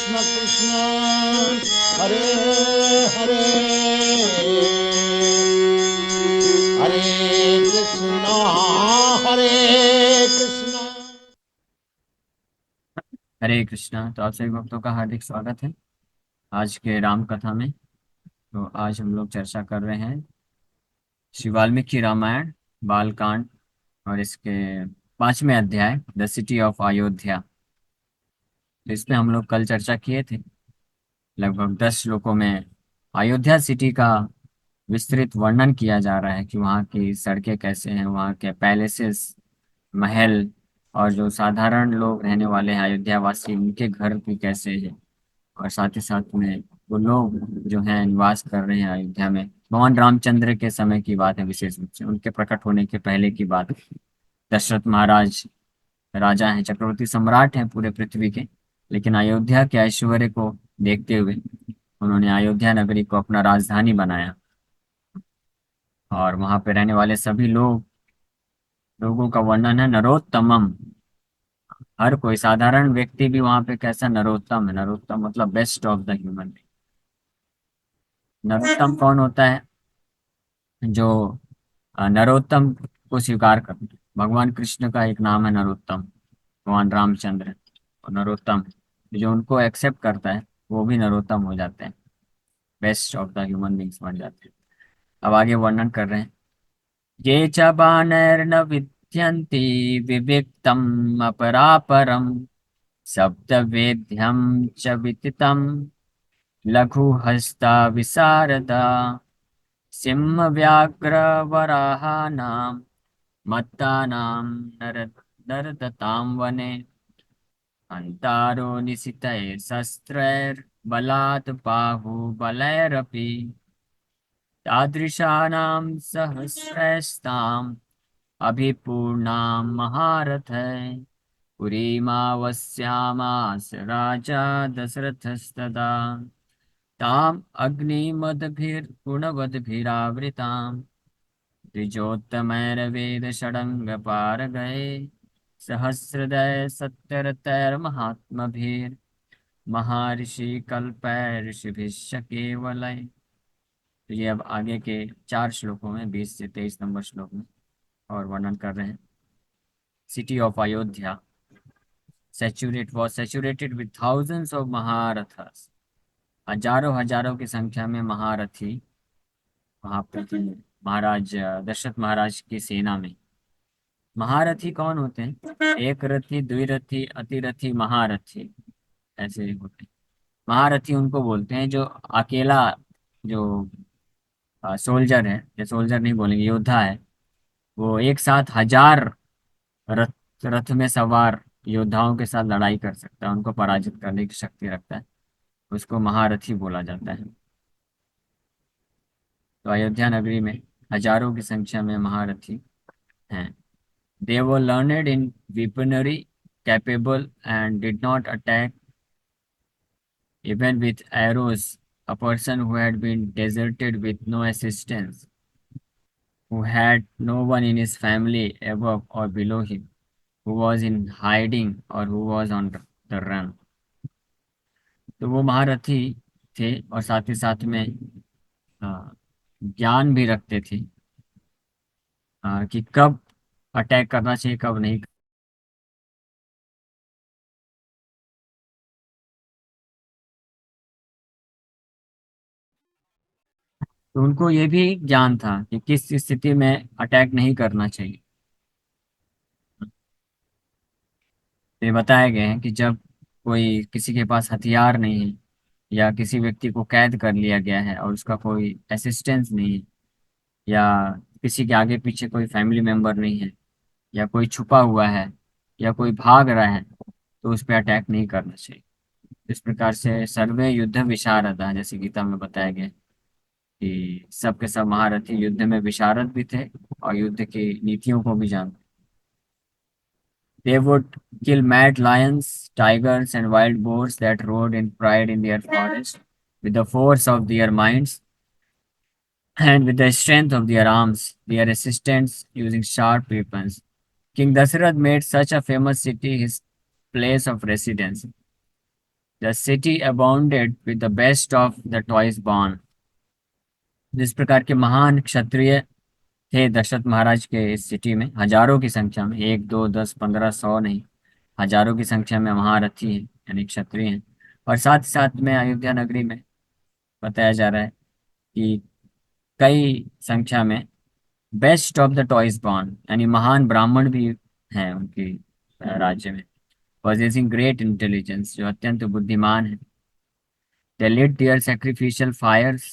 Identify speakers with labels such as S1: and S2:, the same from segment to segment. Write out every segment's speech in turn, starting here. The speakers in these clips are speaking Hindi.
S1: कृष्ण कृष्ण हरे हरे हरे कृष्ण हरे कृष्ण।
S2: हरे कृष्णा। तो आप सभी भक्तों का हार्दिक स्वागत है आज के राम कथा में। तो आज हम लोग चर्चा कर रहे हैं श्री वाल्मीकि रामायण बालकांड और इसके 5वें अध्याय द सिटी ऑफ अयोध्या। तो इसमें हम लोग कल चर्चा किए थे। लगभग 10 श्लोकों में अयोध्या सिटी का विस्तृत वर्णन किया जा रहा है कि वहाँ की सड़कें कैसे हैं, वहाँ के पैलेसेस, महल, और जो साधारण लोग रहने वाले हैं अयोध्या वासी उनके घर भी कैसे हैं। और साथ ही साथ में वो लोग जो हैं निवास कर रहे हैं अयोध्या में, भगवान रामचंद्र के समय की बात है, विशेष रूप से उनके प्रकट होने के पहले की बात। दशरथ महाराज राजा हैं, चक्रवर्ती सम्राट हैं पूरे पृथ्वी के, लेकिन अयोध्या के ऐश्वर्य को देखते हुए उन्होंने अयोध्या नगरी को अपना राजधानी बनाया। और वहां पे रहने वाले सभी लोगों का वर्णन है नरोत्तमम। हर कोई साधारण व्यक्ति भी वहां पे कैसा नरोत्तम है। नरोत्तम मतलब best of the human. Narottam कौन होता है? जो नरोत्तम को स्वीकार करते हैं। भगवान कृष्ण का एक नाम है नरोत्तम, भगवान रामचंद्र और नरोत्तम। जो उनको एक्सेप्ट करता है वो भी नरोत्तम हो जाते हैं, best of the human beings बन जाते हैं। अब आगे वर्णन कर रहे हैं। ये च बाणैर्न विद्यन्ति विविक्तम् अपरापरम् सप्तवेद्यं च विदितं लघुहस्ता विशारदा सिंहव्याघ्रवराहानां मत्तानां नरदतां वने हन्तारो निशितैर्शस्त्रैर्बलात् बाहुबलैरपि तादृशानां सहस्रस्ताम् अभिपूर्णां महारथै पुरीमावस्यामास राजा दशरथस्तदा ताम् अग्निमदभिर्गुणवद्भिरावृताम् द्विजोत्तमैर्वेदषडङ्गपारगैः सहस्रदय सत्तरतैर्महात्मभिर्महाऋषिकल्पैर्षिभिश्च केवलैः। तो ये अब आगे के 4 श्लोकों में 20 से 23 नंबर श्लोक में और वर्णन कर रहे हैं। City of Ayodhya saturated with thousands of maharathas. हजारों हजारों की संख्या में महारथी वहां पे थे। महाराज दशरथ महाराज की सेना में महारथी कौन होते हैं? एक रथी, द्विरथी, अतिरथी, महारथी, ऐसे होते हैं। महारथी उनको बोलते हैं जो अकेला, जो सोल्जर है, या सोल्जर नहीं बोलेंगे, योद्धा है, वो एक साथ 1000 रथ रथ में सवार योद्धाओं के साथ लड़ाई कर सकता है, उनको पराजित करने की शक्ति रखता है, उसको महारथी बोला जाता है। तो अयोध्या नगरी में हजारों की संख्या में महारथी हैं। They were learned in weaponry, capable, and did not attack even with arrows. A person who had been deserted with no assistance, who had no one in his family above or below him, who was in hiding or who was on the run. तो वो महारथी थे और साथ ही साथ में ज्ञान भी रखते थे कि कब अटैक करना चाहिए, कब नहीं। तो उनको ये भी ज्ञान था कि किस स्थिति में अटैक नहीं करना चाहिए। तो ये बताए गए हैं कि जब कोई किसी के पास हथियार नहीं है, या किसी व्यक्ति को कैद कर लिया गया है और उसका कोई असिस्टेंस नहीं है, या किसी के आगे पीछे कोई फैमिली मेंबर नहीं है, या कोई छुपा हुआ है, या कोई भाग रहा है, तो उस पर अटैक नहीं करना चाहिए। इस प्रकार से सर्वे युद्ध विशारद, जैसे गीता में बताया गया है कि सबके सब महारथी युद्ध में विशारद भी थे और युद्ध की नीतियों को भी जानते। They would kill mad lions, tigers, and wild boars that roared in pride in their forest, with the force of their minds and with the strength of their arms, their assistants using sharp weapons. King Dasarath made such a famous city his place of residence. The city abounded with the best of the twice born. जिस प्रकार के महान क्षत्रिय थे दशरथ महाराज के इस सिटी में, हजारों की संख्या में, 1 2 10 15 100 नहीं, हजारों की संख्या में महारथी हैं यानी क्षत्रिय हैं। और साथ ही साथ में अयोध्या नगरी में बताया जा रहा है कि कई संख्या में best of the twice born यानी महान ब्राह्मण भी हैं उनके राज्य में, possessing great intelligence, जो अत्यंत बुद्धिमान है। They lit their sacrificial fires,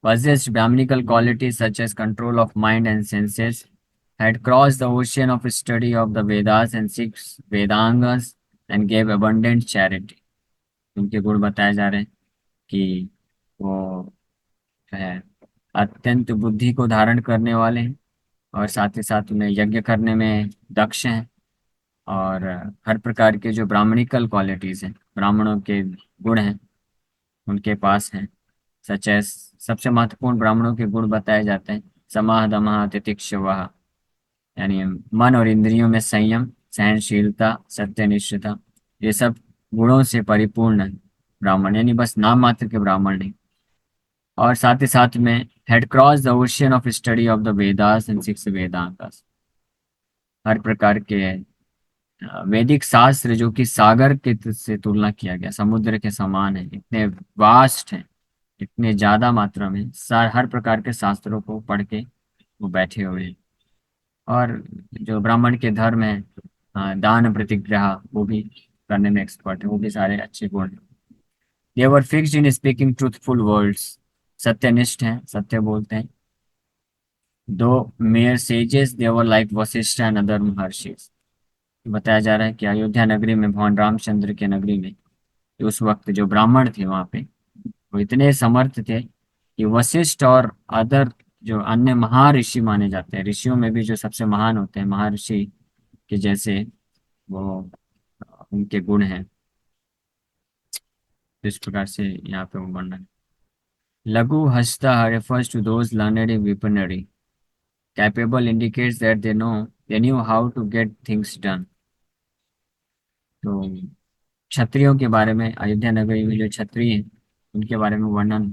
S2: possessed Brahminical qualities such as control of mind and senses, had crossed the ocean of study of the Vedas and six Vedangas, and gave abundant charity। उनके गुण बताए जा रहे हैं कि वो जो है अत्यंत बुद्धि को धारण करने वाले हैं, और साथ ही साथ उन्हें यज्ञ करने में दक्ष हैं, और हर प्रकार के जो ब्राह्मणिकल क्वालिटीज हैं, ब्राह्मणों के गुण हैं, उनके पास हैं। सच एस सबसे महत्वपूर्ण ब्राह्मणों के गुण बताए जाते हैं, समाह दमः तितिक्षवः, यानी मन और इंद्रियों में संयम, सहनशीलता, सत्यनिष्ठता, ये सब गुणों से परिपूर्ण है ब्राह्मण, यानी बस नाम मात्र के ब्राह्मण नहीं। और साथ ही साथ में had cross the ocean of study of the Vedas and six Vedangas, हर प्रकार के वैदिक शास्त्र जो कि सागर के से तुलना किया गया, समुद्र के समान है, इतने वास्ट हैं, इतने ज्यादा मात्रा में हर प्रकार के शास्त्रों को पढ़ के वो बैठे हुए हैं। और जो ब्राह्मण के धर्म है, दान प्रतिग्रह, वो भी करने में एक्सपर्ट है, वो भी सारे अच्छे गुण हैं। They were fixed in speaking truthful words, सत्यनिष्ठ हैं, सत्य बोलते हैं। दो major sages they were like Vashishtha and other maharshis. बताया जा रहा है कि अयोध्या नगरी में, भगवान रामचंद्र के नगरी में, उस वक्त जो ब्राह्मण थे वहाँ पे, वो इतने समर्थ थे कि वशिष्ठ और अदर जो अन्य महर्षि माने जाते हैं, ऋषियों में भी जो सबसे महान होते हैं महर्षि के जैसे, वो उनके गुण हैं। इस प्रकार से यहाँ पे वो वर्णन है। लघु हस्ता refers to those learned in weaponry. Capable indicates that they knew how to get things done. तो क्षत्रियों के बारे में, अयोध्या नगरी में जो क्षत्रिय हैं उनके बारे में वर्णन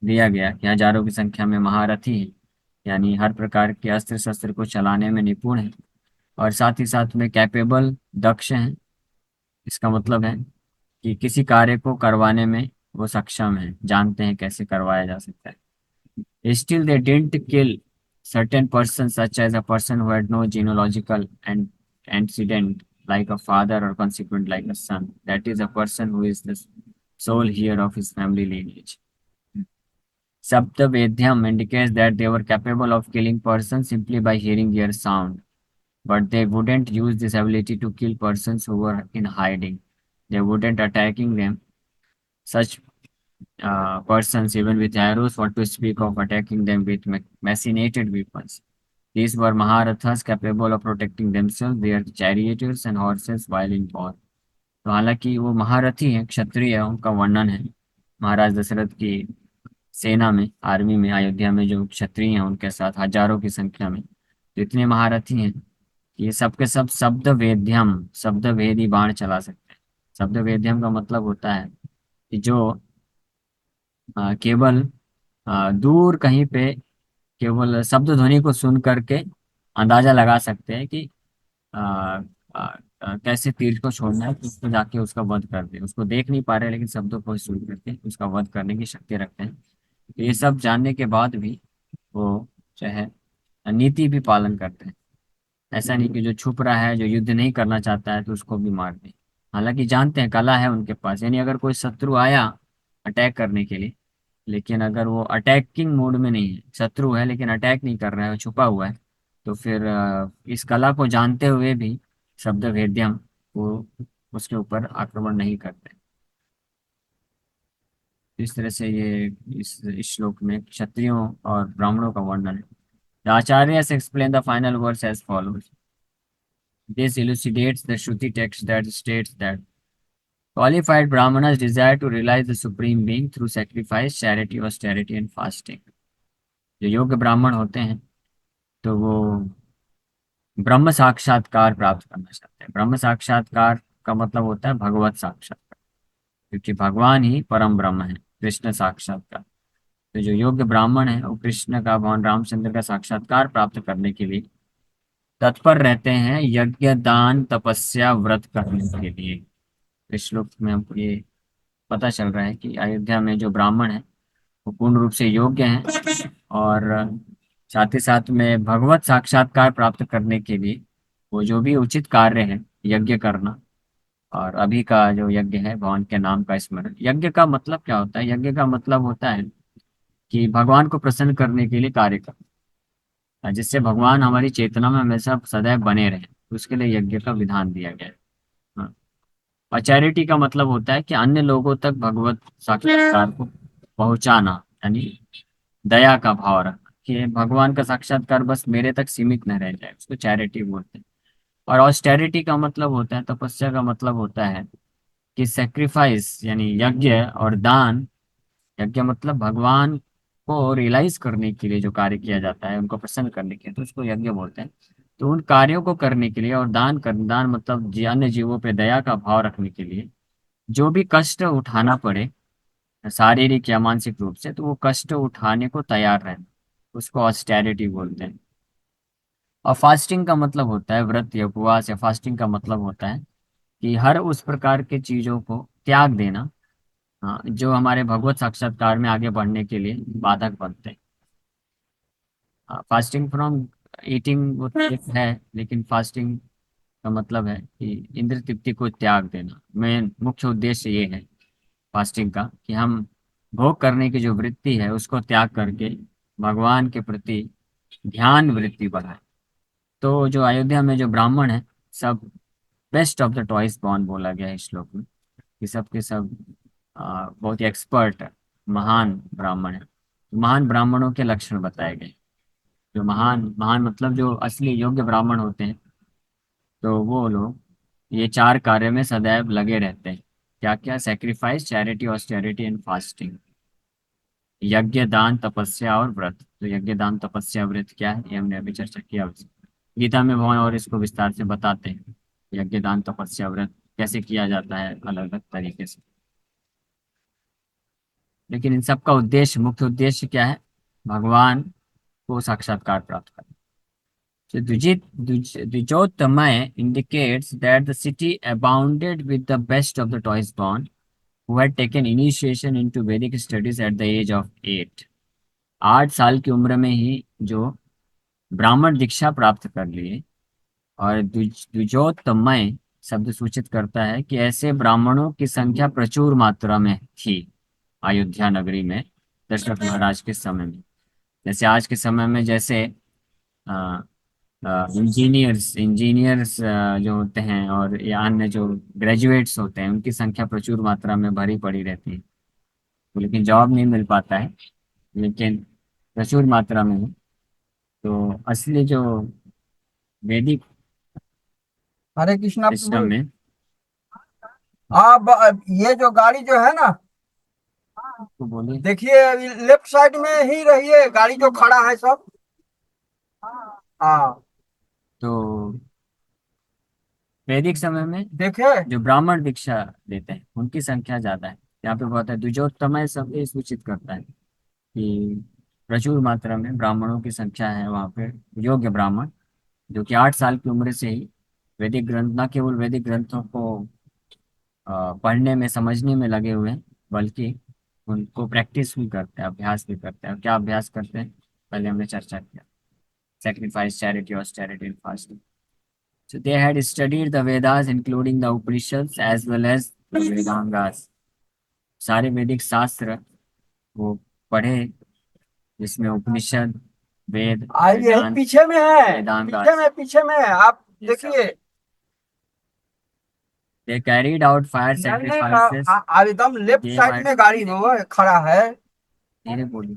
S2: दिया गया कि हजारों की संख्या में महारथी हैं, यानी हर प्रकार के अस्त्र शस्त्र को चलाने में निपुण हैं, और साथ ही साथ में कैपेबल, दक्ष हैं। इसका मतलब है कि किसी कार्य को करवाने में वो सक्षम हैं, जानते हैं कैसे करवाया जा सकता है। Still they didn't kill certain persons such as a person who had no genealogical and antecedent like a father or consequent like a son. That is a person who is the sole heir of his family lineage. Saptavedhyam indicates that they were capable of killing persons simply by hearing their sound, but they wouldn't use this ability to kill persons who were in hiding. They wouldn't attacking them. Such persons, even with arrows, what to speak of attacking them with machinated weapons. These were Maharathas capable of protecting themselves, their charioteers and horses while in war. तो हालांकि वो महारथी हैं, क्षत्रिय हैं, उनका वर्णन है महाराज दशरथ की सेना में, आर्मी में, अयोध्या में जो क्षत्रिय हैं उनके साथ हजारों की संख्या में, तो इतने महारथी हैं कि ये सबके सब शब्द वेद्यम, शब्द भेदी बाण चला सकते हैं। शब्द वेद्यम का मतलब होता है कि जो केवल दूर कहीं पे केवल शब्द ध्वनि को सुन करके अंदाजा लगा सकते हैं कि आ, आ, कैसे तीर को छोड़ना है, तो उसको जाके उसका वध कर दे। उसको देख नहीं पा रहे लेकिन शब्दों को सुन करके उसका वध करने की शक्ति रखते हैं। तो ये सब जानने के बाद भी वो जो है नीति भी पालन करते हैं। ऐसा नहीं कि जो छुप रहा है, जो युद्ध नहीं करना चाहता है, तो उसको भी मार दे। हालांकि जानते हैं, कला है उनके पास, यानी अगर कोई शत्रु आया अटैक करने के लिए, लेकिन अगर वो अटैकिंग मोड में नहीं है, शत्रु है लेकिन अटैक नहीं कर रहा है, छुपा हुआ है, तो फिर इस कला को जानते हुए भी शब्द भेद्यम वो उसके ऊपर आक्रमण नहीं करते। इस तरह से ये इस श्लोक में क्षत्रियों और ब्राह्मणों का वर्णन है। The acharya explain the final verse as follows. This elucidates the Shruti text that states that qualified Brahmanas desire to realize the Supreme Being through sacrifice, charity, austerity and fasting. जो योग्य ब्राह्मण होते हैं तो वो ब्रह्म साक्षात्कार प्राप्त करना चाहते हैं। ब्रह्म साक्षात्कार का मतलब होता है भगवत साक्षात्कार, क्योंकि भगवान ही परम ब्रह्म है, कृष्ण साक्षात्कार। तो जो योग्य ब्राह्मण है वो कृष्ण का, भगवान रामचंद्र का साक्षात्कार प्राप्त करने के लिए तत्पर रहते हैं, यज्ञ दान तपस्या व्रत करने के लिए। इस श्लोक में हमको ये पता चल रहा है कि अयोध्या में जो ब्राह्मण है वो पूर्ण रूप से योग्य हैं, और साथ ही साथ में भगवत साक्षात्कार प्राप्त करने के लिए वो जो भी उचित कार्य है, यज्ञ करना, और अभी का जो यज्ञ है भगवान के नाम का स्मरण। यज्ञ का मतलब क्या होता है? यज्ञ का मतलब होता है कि भगवान को प्रसन्न करने के लिए कार्य करना, जिससे भगवान हमारी चेतना में हमेशा सदैव बने रहे, उसके लिए यज्ञ का विधान दिया गया है। हाँ। और चैरिटी का मतलब होता है कि अन्य लोगों तक भगवत साक्षात्कार को पहुंचाना, यानी दया का भाव रखना, कि भगवान का साक्षात्कार बस मेरे तक सीमित न रह जाए, उसको चैरिटी बोलते हैं। और ऑस्टेरिटी का मतलब होता है, तपस्या का मतलब होता है कि सेक्रीफाइस, यानी यज्ञ और दान। यज्ञ मतलब भगवान को रियलाइज करने के लिए जो कार्य किया जाता है, उनको प्रसन्न करने के लिए, तो उसको यज्ञ बोलते हैं। तो उन कार्यों को करने के लिए, और दान मतलब अन्य जीवों पे दया का भाव रखने के लिए जो भी कष्ट उठाना पड़े, शारीरिक या मानसिक रूप से, तो वो कष्ट उठाने को तैयार रहना, उसको ऑस्टेरिटी बोलते हैं। और फास्टिंग का मतलब होता है व्रत या उपवास, या फास्टिंग का मतलब होता है कि हर उस प्रकार के चीजों को त्याग देना, हाँ, जो हमारे भगवत साक्षात्कार में आगे बढ़ने के लिए बाधक बनते हैं। फास्टिंग फ्रॉम ईटिंग वो एक है, लेकिन फास्टिंग का मतलब है कि इंद्र तृप्ति को त्याग देना। मेन मुख्य उद्देश्य ये है फास्टिंग का, कि हम भोग करने की जो वृत्ति है उसको त्याग करके भगवान के प्रति ध्यान वृत्ति बढ़ाए। तो जो अयोध्या में जो ब्राह्मण है, सब best of the twice born बोला गया है इस श्लोक में, कि सब के सब बहुत ही एक्सपर्ट महान ब्राह्मण है। महान ब्राह्मणों के लक्षण बताए गए। जो महान महान मतलब जो असली योग्य ब्राह्मण होते हैं, तो वो लोग ये चार कार्य में सदैव लगे रहते हैं। क्या क्या? Sacrifice, charity, austerity and fasting. यज्ञ दान तपस्या और व्रत। तो यज्ञ दान तपस्या व्रत क्या है, ये हमने अभी चर्चा किया। गीता में भगवान और इसको विस्तार से बताते हैं, यज्ञ दान तपस्या व्रत कैसे किया जाता है अलग अलग तरीके से। लेकिन इन सब का उद्देश्य, मुख्य उद्देश्य क्या है? भगवान को साक्षात्कार प्राप्त करना। So Dvijottamaya indicates that the city abounded with the best of the toys born, who had taken initiation into Vedic studies at the age of 8। 8 साल की उम्र में ही जो ब्राह्मण दीक्षा प्राप्त कर लिए। और द्विजोत्तमय शब्द सूचित करता है कि ऐसे ब्राह्मणों की संख्या प्रचुर मात्रा में थी अयोध्या नगरी में दशरथ महाराज के समय में। जैसे आज के समय में जैसे इंजीनियर्स जो होते हैं, और या अन्य जो ग्रेजुएट्स होते हैं, उनकी संख्या प्रचुर मात्रा में भरी पड़ी रहती है, लेकिन जॉब नहीं मिल पाता है, लेकिन प्रचुर मात्रा में है। तो असली जो वैदिक
S3: हरे कृष्णा
S2: सिस्टम
S3: प्रभु।
S2: में,
S3: ये जो गाड़ी जो है ना,
S2: तो बोलिए।
S3: देखिए लेफ्ट साइड में ही रहिए, गाड़ी जो खड़ा है सब। हाँ,
S2: तो वैदिक समय में
S3: देखे।
S2: जो ब्राह्मण दीक्षा देते हैं उनकी संख्या ज्यादा है। यहाँ पे बहुत है, द्विजोत्तमय शब्द ये सूचित करता है कि प्रचुर मात्रा में ब्राह्मणों की संख्या है वहाँ पे, योग्य ब्राह्मण, जो कि 8 साल की उम्र से ही वैदिक ग्रंथ, न केवल वैदिक ग्रंथों को पढ़ने में समझने में लगे हुए हैं, बल्कि उनको प्रैक्टिस भी करते हैं, अभ्यास भी करते हैं। और क्या अभ्यास करते हैं, पहले हमने चर्चा किया, sacrifice, charity, austerity, and fasting. So they had studied the Vedas, including the Upanishads as well as the Vedangas। सारे वैदिक शास्त्र वो पढ़े, जिसमें उपनिषद, वेद,
S3: यही
S2: वेदांत,
S3: पीछे में है,
S2: वेदांग,
S3: पीछे में है, आप देखिए।
S2: they carried out fire
S3: नहीं
S2: sacrifices।
S3: एकदम लेफ्ट
S2: They
S3: साइड
S2: were,
S3: में गाड़ी वो खड़ा है।
S2: धीरे बोलिए।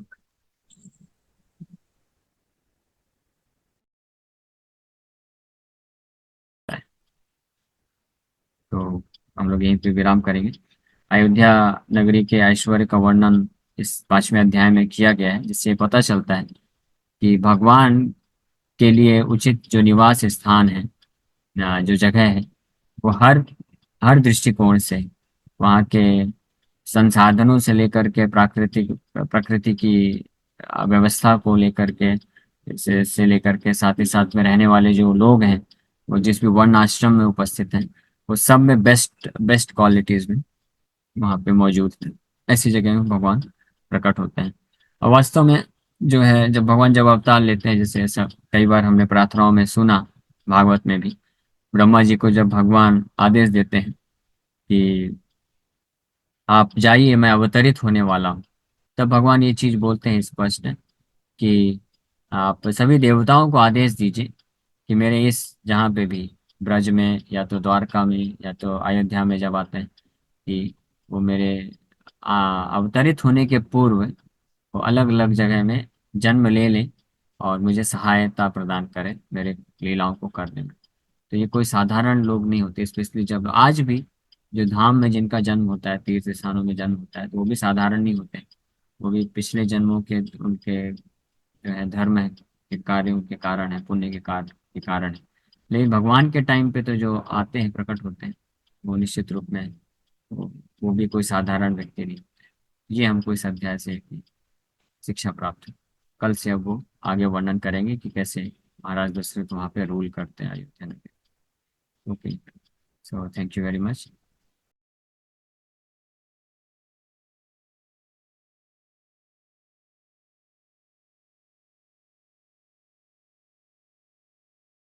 S2: तो हम लोग यहीं पे विराम करेंगे। अयोध्या नगरी के ऐश्वर्य का वर्णन इस 5वें अध्याय में किया गया है, जिससे पता चलता है कि भगवान के लिए उचित जो निवास स्थान है, जो जगह है, वो हर हर दृष्टिकोण से, वहाँ के संसाधनों से लेकर के प्राकृतिक प्रकृति की व्यवस्था को लेकर के से लेकर के साथ ही साथ में रहने वाले जो लोग हैं, वो जिस भी वर्ण आश्रम में उपस्थित हैं, वो सब में बेस्ट बेस्ट क्वालिटीज में वहाँ पे मौजूद है। ऐसी जगह में भगवान प्रकट होते हैं। और वास्तव में जो है, जब भगवान जब अवतार लेते हैं, जैसे ऐसा कई बार हमने प्रार्थनाओं में सुना, भागवत में भी, ब्रह्मा जी को जब भगवान आदेश देते हैं कि आप जाइए, मैं अवतरित होने वाला हूँ, तब भगवान ये चीज बोलते हैं स्पष्ट है कि आप सभी देवताओं को आदेश दीजिए कि मेरे इस जहाँ पे भी ब्रज में या तो द्वारका में या तो अयोध्या में जब आते हैं, कि वो मेरे अवतरित होने के पूर्व वो अलग अलग जगह में जन्म ले लें और मुझे सहायता प्रदान करें मेरे लीलाओं को करने में। तो ये कोई साधारण लोग नहीं होते, स्पेशली जब आज भी जो धाम में जिनका जन्म होता है, तीर्थ स्थानों में जन्म होता है, तो वो भी साधारण नहीं होते। वो भी पिछले जन्मों के उनके जो है धर्म है के कार्यों के कारण है, पुण्य के कार्य के कारण है। लेकिन भगवान के टाइम पे तो जो आते हैं, प्रकट होते हैं, वो निश्चित रूप में वो, वो भी कोई साधारण व्यक्ति नहीं। ये हमको इस अध्याय से एक शिक्षा प्राप्त हुई। कल से अब वो आगे वर्णन करेंगे कि कैसे महाराज दशरथ वहाँ पे रूल करते हैं अयोध्या नगर। Okay, so thank you very much.